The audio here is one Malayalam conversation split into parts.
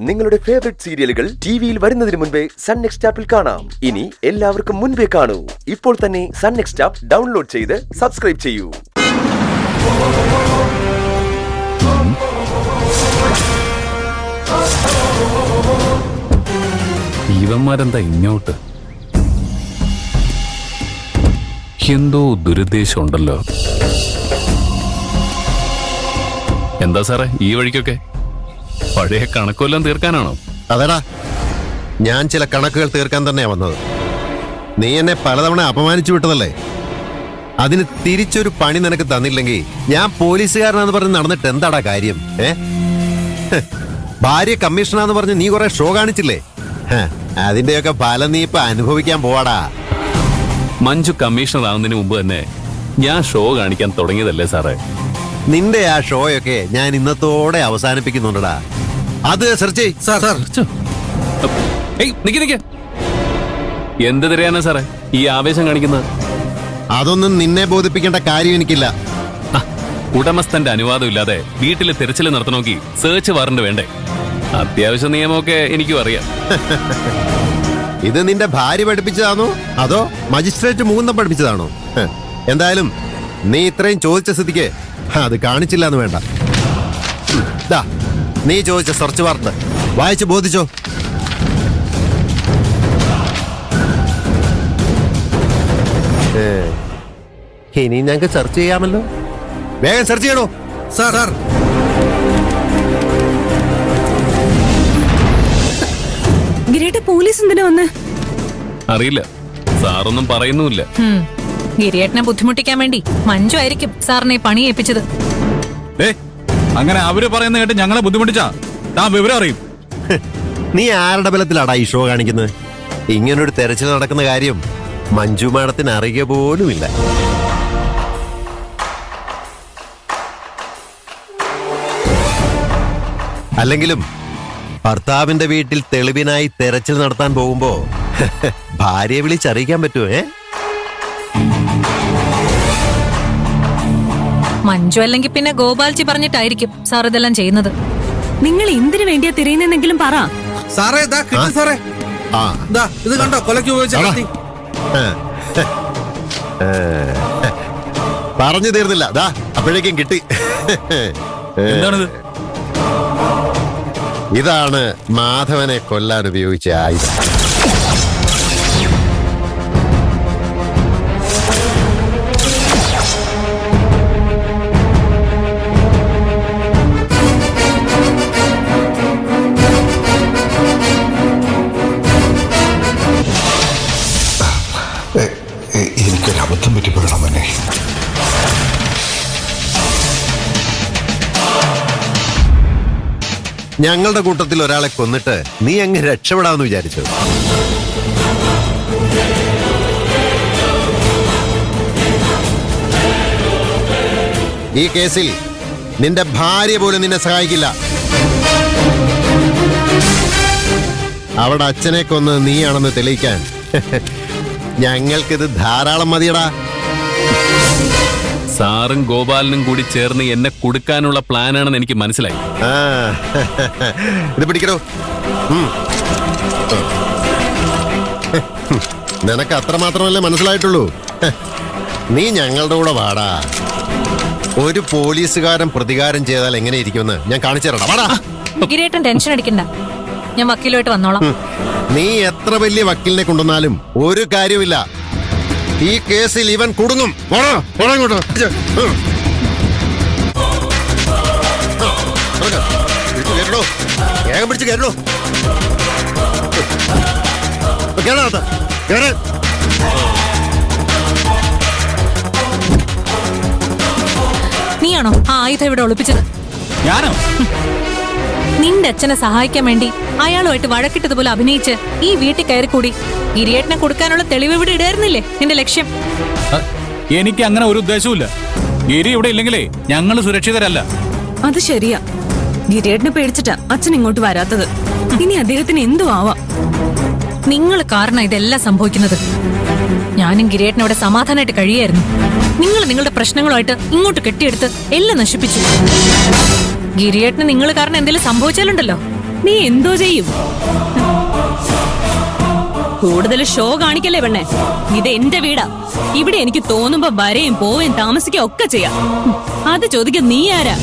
നിങ്ങളുടെ ഫേവറേറ്റ് സീരിയലുകൾ ടിവിയിൽ വരുന്നതിന് മുൻപേ സൺ നെക്സ്റ്റ് ആപ്പിൽ കാണാം. ഇനി എല്ലാവർക്കും മുൻപേ കാണൂ. ഇപ്പോൾ തന്നെ സൺ നെക്സ്റ്റ് ആപ്പ് ഡൗൺലോഡ് ചെയ്ത് സബ്സ്ക്രൈബ് ചെയ്യൂ. ഇവന്മാരെന്താ ഇങ്ങോട്ട്? എന്തോ ദുരുദ്ദേശം ഉണ്ടല്ലോ. എന്താ സാറേ ഈ വഴിക്കൊക്കെ? പഴയ കണക്കെല്ലാം തീർക്കാനാണോ? അതെടാ, ഞാൻ ചില കണക്കുകൾ തീർക്കാൻ തന്നെയാ വന്നത്. നീ എന്നെ പലതവണ അപമാനിച്ചു വിട്ടതല്ലേ? അതിന് തിരിച്ചൊരു പണി നിനക്ക് തന്നില്ലെങ്കിൽ ഞാൻ പോലീസുകാരനാന്ന് പറഞ്ഞ് നടന്നിട്ട് എന്താടാ കാര്യം? ഭാര്യ കമ്മീഷണറാന്ന് പറഞ്ഞ് നീ കുറെ ഷോ കാണിച്ചില്ലേ? അതിന്റെയൊക്കെ ഫലം നീ ഇപ്പൊ അനുഭവിക്കാൻ പോവാടാ. മഞ്ജു കമ്മീഷണർ ആവുന്നതിന് മുമ്പ് തന്നെ ഞാൻ ഷോ കാണിക്കാൻ തുടങ്ങിയതല്ലേ സാറേ? നിന്റെ ആ ഷോയൊക്കെ ഞാൻ ഇന്നത്തോടെ അവസാനിപ്പിക്കുന്നുണ്ടടാ. അത് സെർച്ച് എന്ത് തരാനാ സാറേ ഈ ആവേശം കാണിക്കുന്നത്? അതൊന്നും നിന്നെ ബോധിപ്പിക്കേണ്ട കാര്യം എനിക്കില്ല. ഉടമസ്ഥന്റെ അനുവാദം ഇല്ലാതെ വീട്ടില് തിരച്ചിൽ നടത്തണമെങ്കിൽ സെർച്ച് വാറന്റ് വേണ്ടേ? അത്യാവശ്യ നിയമമൊക്കെ എനിക്കും അറിയാം. ഇത് നിന്റെ ഭാര്യ പഠിപ്പിച്ചതാണോ അതോ മജിസ്ട്രേറ്റ് മുകുന്ദം പഠിപ്പിച്ചതാണോ? എന്തായാലും നീ ഇത്രയും ചോദിച്ച സ്ഥിതിക്ക് അത് കാണിച്ചില്ല എന്ന് വേണ്ട. നീ ചോദിച്ച സെർച്ച് വാറന്റ് വായിച്ച് ബോധിച്ചോ? ഇനി ഞങ്ങൾക്ക് സെർച്ച് ചെയ്യാമല്ലോ. വേഗം സെർച്ച് ചെയ്യണോ? സാർ ഗിരിയേട്ട, പോലീസ് എന്തിനാ വന്ന്? അറിയില്ല, സാറൊന്നും പറയുന്നുമില്ല. ഗിരിയേട്ടനെ ബുദ്ധിമുട്ടിക്കാൻ വേണ്ടി മഞ്ജു ആയിരിക്കും സാറിനെ പണി ഏൽപ്പിച്ചത്. അങ്ങനെ അവര് പറയുന്ന കേട്ട് ഞങ്ങളെ ബുദ്ധിമുട്ടിച്ചാ താൻ വിവരം അറിയും. നീ ആരുടെ ബലത്തിലാടാ ഈ ഷോ കാണിക്കുന്നത്? ഇങ്ങനൊരു തെരച്ചിൽ നടക്കുന്ന കാര്യം മഞ്ജു മാഡത്തിന് അറിയുക പോലുമില്ല. അല്ലെങ്കിലും ഭർത്താവിന്റെ വീട്ടിൽ തെളിവിനായി തെരച്ചിൽ നടത്താൻ പോകുമ്പോ ഭാര്യയെ വിളിച്ചറിയിക്കാൻ പറ്റുമോ? മഞ്ജു അല്ലെങ്കിൽ പിന്നെ ഗോപാൽജി പറഞ്ഞിട്ടായിരിക്കും സാർ ഇതെല്ലാം ചെയ്യുന്നത്. നിങ്ങൾ എന്തിനു വേണ്ടിയാ തിരയുന്നെങ്കിലും പറ. സാറേ സാറേ ഇത് കണ്ടോ കൊലയ്ക്ക് ഉപയോഗിച്ച. പറഞ്ഞു തീർന്നില്ല, അപ്പോഴേക്കും കിട്ടി. എന്താണിത്? ഇതാണ് മാധവനെ കൊല്ലാൻ ഉപയോഗിച്ച ആയുധം. എനിക്കൊരബദ്ധം പറ്റിപ്പോയണം തന്നെ. ഞങ്ങളുടെ കൂട്ടത്തിൽ ഒരാളെ കൊന്നിട്ട് നീ അങ്ങ് രക്ഷപ്പെടാമെന്ന് വിചാരിച്ചു? ഈ കേസിൽ നിന്റെ ഭാര്യ പോലും നിന്നെ സഹായിക്കില്ല. അവിടെ അച്ഛനെ കൊന്ന് നീയാണെന്ന് തെളിയിക്കാൻ ഞങ്ങൾക്കിത് ധാരാളം മതിയടാ. സാറും ഗോപാലനും കൂടി ചേർന്ന് എന്നെ കൊടുക്കാനുള്ള പ്ലാനാണെന്ന് എനിക്ക് മനസ്സിലായി. ഇത് പിടിക്കണോ? നിനക്ക് അത്രമാത്രമല്ലേ മനസ്സിലായിട്ടുള്ളൂ. നീ ഞങ്ങളുടെ കൂടെ വാടാ. ഒരു പോലീസുകാരൻ പ്രതികാരം ചെയ്താൽ എങ്ങനെ ഇരിക്കുമെന്ന് ഞാൻ കാണിച്ചു തരണം. വാടാ. ഗിരിയേട്ടൻ ടെൻഷൻ അടിക്കണ്ട, ഞാൻ വക്കീലുമായിട്ട് വന്നോളാം. നീ എത്ര വലിയ വക്കീലിനെ കൊണ്ടുവന്നാലും ഒരു കാര്യമില്ല. ഈ കേസിൽ ഇവൻ കുടുങ്ങും. വേഗം പിടിച്ച് കേട്ടോ. നീയാണോ ആ ആയുധം ഇവിടെ ഒളിപ്പിച്ചത്? ഞാനോ? നിന്റെ അച്ഛനെ സഹായിക്കാൻ വേണ്ടി അയാളുമായിട്ട് വഴക്കിട്ടതുപോലെ അഭിനയിച്ച് ഈ വീട്ടിൽ കയറിക്കൂടി ഗിരിയേട്ടനെ കൊടുക്കാനുള്ള തെളിവ് ഇവിടെ ഇടായിരുന്നില്ലേ നിന്റെ ലക്ഷ്യം? എനിക്ക് അങ്ങനെ ഒരു ഉദ്ദേശവുമില്ല. ഗിരി ഇവിടെ ഇല്ലെങ്കിലേ ഞങ്ങൾ സുരക്ഷിതരല്ല. അത് ശരിയാ. ഗിരിയേട്ടനെ പേടിച്ചിട്ടാ അച്ഛൻ ഇങ്ങോട്ട് വരാത്തത്. ഇനി അദ്ദേഹത്തിന് എന്തു ആവാം. നിങ്ങൾ കാരണം ഇതെല്ലാം സംഭവിക്കുന്നത്. ഞാനും ഗിരിയേട്ടനോടെ സമാധാനമായിട്ട് കഴിയായിരുന്നു. നിങ്ങൾ നിങ്ങളുടെ പ്രശ്നങ്ങളുമായിട്ട് ഇങ്ങോട്ട് കെട്ടിയെടുത്ത് എല്ലാം നശിപ്പിച്ചു. ഗിരിയേട്ടന് നിങ്ങൾ കാരണം എന്തെങ്കിലും സംഭവിച്ചാലുണ്ടല്ലോ, നീ എന്തോ ചെയ്യും? കൂടുതൽ ഷോ കാണിക്കല്ലേ പെണ്ണെ. ഇത് എന്റെ വീടാ. ഇവിടെ എനിക്ക് തോന്നുമ്പോ വരെയും പോവുകയും താമസിക്കുകയും ഒക്കെ ചെയ്യാം. അത് ചോദിക്കാൻ നീ ആരാ?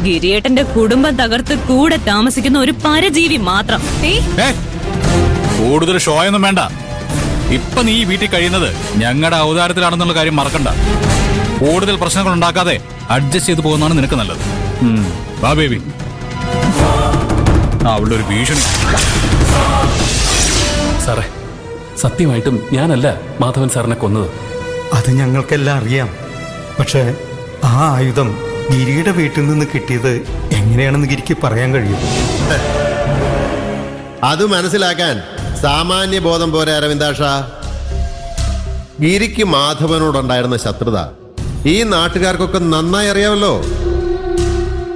ഗിരിയേട്ടന്റെ കുടുംബം തകർത്ത് കൂടെ താമസിക്കുന്ന ഒരു പരജീവി മാത്രം. കൂടുതൽ ഷോ ഒന്നും വേണ്ട. ഇപ്പൊ നീ ഈ വീട്ടിൽ കഴിയുന്നത് ഞങ്ങളുടെ ഔദാര്യത്തിലാണെന്നുള്ള കാര്യം മറക്കണ്ട. കൂടുതൽ പ്രശ്നങ്ങൾ ഉണ്ടാക്കാതെ അഡ്ജസ്റ്റ് ചെയ്ത് പോകുന്നതാണ് നിനക്ക് നല്ലത്. വാ ബേബി. അവളുടെ ഒരു ഭീഷണി. സാറേ, സത്യമായിട്ടും ഞാനല്ല മാധവൻ സാറിനെ കൊന്നത്. അത് ഞങ്ങൾക്കെല്ലാം അറിയാം. പക്ഷേ ആ ആയുധം ഗിരിയുടെ വീട്ടിൽ നിന്ന് കിട്ടിയത് എങ്ങനെയാണെന്ന് ഗിരിക്ക് പറയാൻ കഴിയും? അത് മനസ്സിലാക്കാൻ സാമാന്യ ബോധം പോരെ അരവിന്ദാഷ. ഗിരിക്ക് മാധവനോടുണ്ടായിരുന്ന ശത്രുത ഈ നാട്ടുകാർക്കൊക്കെ നന്നായി അറിയാമല്ലോ.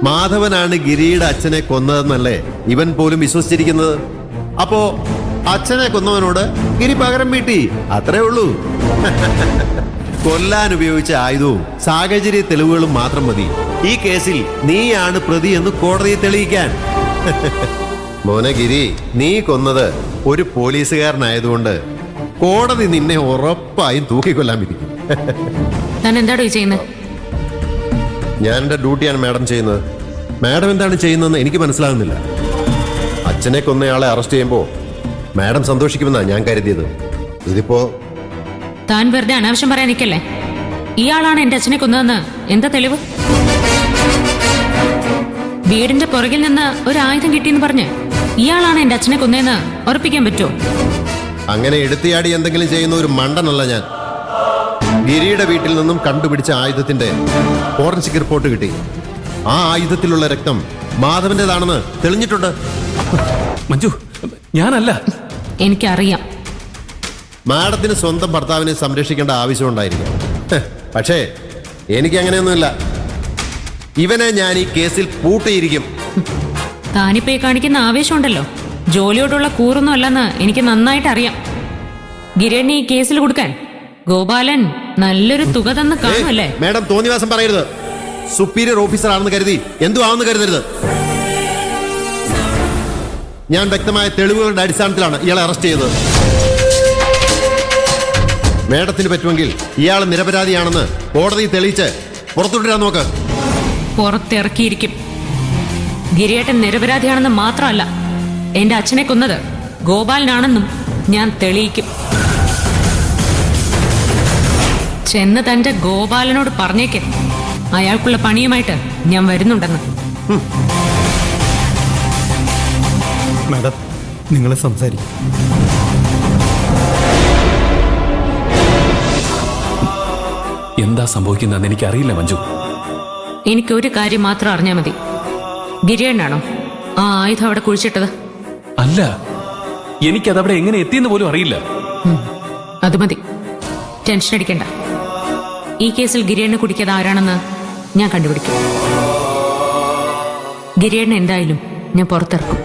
മാധവനാണ് ഗിരിയുടെ അച്ഛനെ കൊന്നതെന്നല്ലേ ഇവൻ പോലും വിശ്വസിച്ചിരിക്കുന്നത്. അപ്പോ അച്ഛനെ കൊന്നവനോട് ഗിരി പകരം വീട്ടി, അത്രേ ഉള്ളൂ. കൊല്ലാൻ ഉപയോഗിച്ച ആയുധവും സാഹചര്യ തെളിവുകളും മാത്രം മതി ഈ കേസിൽ നീയാണ് പ്രതി എന്ന് കോടതിയെ തെളിയിക്കാൻ. മോനെ ഗിരി, നീ കൊന്നത് ഒരു പോലീസുകാരനായതുകൊണ്ട് കോടതി നിന്നെ ഉറപ്പായും തൂക്കിക്കൊല്ലാൻ വിധിക്കും. താൻ എന്താടോ ചെയ്യുന്നത്? ഞാൻ എന്റെ ഡ്യൂട്ടിയാണ് മാഡം ചെയ്യുന്നത്. മാഡം എന്താണ് ചെയ്യുന്നതെന്ന് എനിക്ക് മനസ്സിലാകുന്നില്ല. അച്ഛനെ കൊന്നയാളെ അറസ്റ്റ് ചെയ്യുമ്പോൾ മാഡം സന്തോഷിക്കുമെന്നാണ് ഞാൻ കരുതിയത്. ഇതിപ്പോ താൻ വെറുതെ അനാവശ്യം പറയാൻ നിൽക്കല്ലേ. ഇയാളാണ് എന്റെ അച്ഛനെ കൊന്നതെന്ന് എന്താ തെളിവ്? വീടിന്റെ പുറകിൽ നിന്ന് ഒരു ആയുധം കിട്ടിയെന്ന് പറഞ്ഞ് ഇയാളാണ് എന്റെ അച്ഛനെ കൊന്നതെന്ന് ഉറപ്പിക്കാൻ പറ്റുമോ? അങ്ങനെ എടുത്തിയാടി എന്തെങ്കിലും ചെയ്യുന്ന ഒരു മണ്ടനല്ല ഞാൻ. ഗിരിയുടെ വീട്ടിൽ നിന്നും കണ്ടുപിടിച്ച ആയുധത്തിന്റെ ഫോറൻസിക് റിപ്പോർട്ട് കിട്ടി. ആ ആയുധത്തിലുള്ള രക്തം മാധവന്റേതാണെന്ന് തെളിഞ്ഞിട്ടുണ്ട്. മഞ്ജു, ഞാനല്ല. എനിക്കറിയാം. മാഡത്തിന് സ്വന്തം ഭർത്താവിനെ സംരക്ഷിക്കേണ്ട ആവശ്യമുണ്ടായിരിക്കും. പക്ഷേ എനിക്ക് അങ്ങനെയൊന്നുമില്ല. ഇവനെ ഞാൻ ഈ കേസിൽ പൂട്ടിയിരിക്കും. താനിപ്പോ ഈ കാണിക്കുന്ന ആവേശമുണ്ടല്ലോ, ജോലിയോടുള്ള കൂറൊന്നും അല്ലെന്ന് എനിക്ക് നന്നായിട്ട് അറിയാം. ഗിരിയണ്ണി ഈ കേസിൽ കൊടുക്കാൻ ഗോപാലൻ നല്ലൊരു തുക തന്ന് കാണുമല്ലേ? മാഡം തോന്നിവാസം പറയരുത്. സുപ്പീരിയർ ഓഫീസർ ആണെന്ന് കരുതി എന്തു ആണെന്ന് കരുതരുത്. ഞാൻ വ്യക്തമായ തെളിവുകളുടെ അടിസ്ഥാനത്തിലാണ് ഇയാളെ അറസ്റ്റ് ചെയ്തത്. മേഡത്തിന് പറ്റുമെങ്കിൽ ഇയാൾ നിരപരാധിയാണെന്ന് കോടതി തെളിയിച്ച് പുറത്തുവിടാൻ നോക്ക്. പുറത്തിറക്കിയിരിക്കും. ഗിരിയേട്ടൻ നിരപരാധിയാണെന്ന് മാത്രമല്ല, എന്റെ അച്ഛനെ കൊന്നത് ഗോപാലനാണെന്നും ഞാൻ തെളിയിക്കും. ചെന്ന് തന്റെ ഗോപാലനോട് പറഞ്ഞേക്ക്, അയാൾക്കുള്ള പണിയുമായിട്ട് ഞാൻ വരുന്നുണ്ടെന്ന്. മാഡം, നിങ്ങൾ സംസാരിക്കും. എന്താ സംഭവിക്കുന്നതെന്ന് എനിക്കറിയില്ല മഞ്ജു. എനിക്കൊരു കാര്യം മാത്രം അറിഞ്ഞാൽ മതി. ഗിരിയണ്ണാണോ ആ ആയുധം അവിടെ കുഴിച്ചിട്ടത്? അല്ല, എനിക്കതവിടെ എങ്ങനെ എത്തിയെന്ന് പോലും അറിയില്ല. അത് മതി, ടെൻഷൻ അടിക്കണ്ട. ഈ കേസിൽ ഗിരിയണ്ണ കുടിക്കാതെ ആരാണെന്ന് ഞാൻ കണ്ടുപിടിക്കും. ഗിരിയണ്ണ എന്തായാലും ഞാൻ പുറത്തിറക്കും.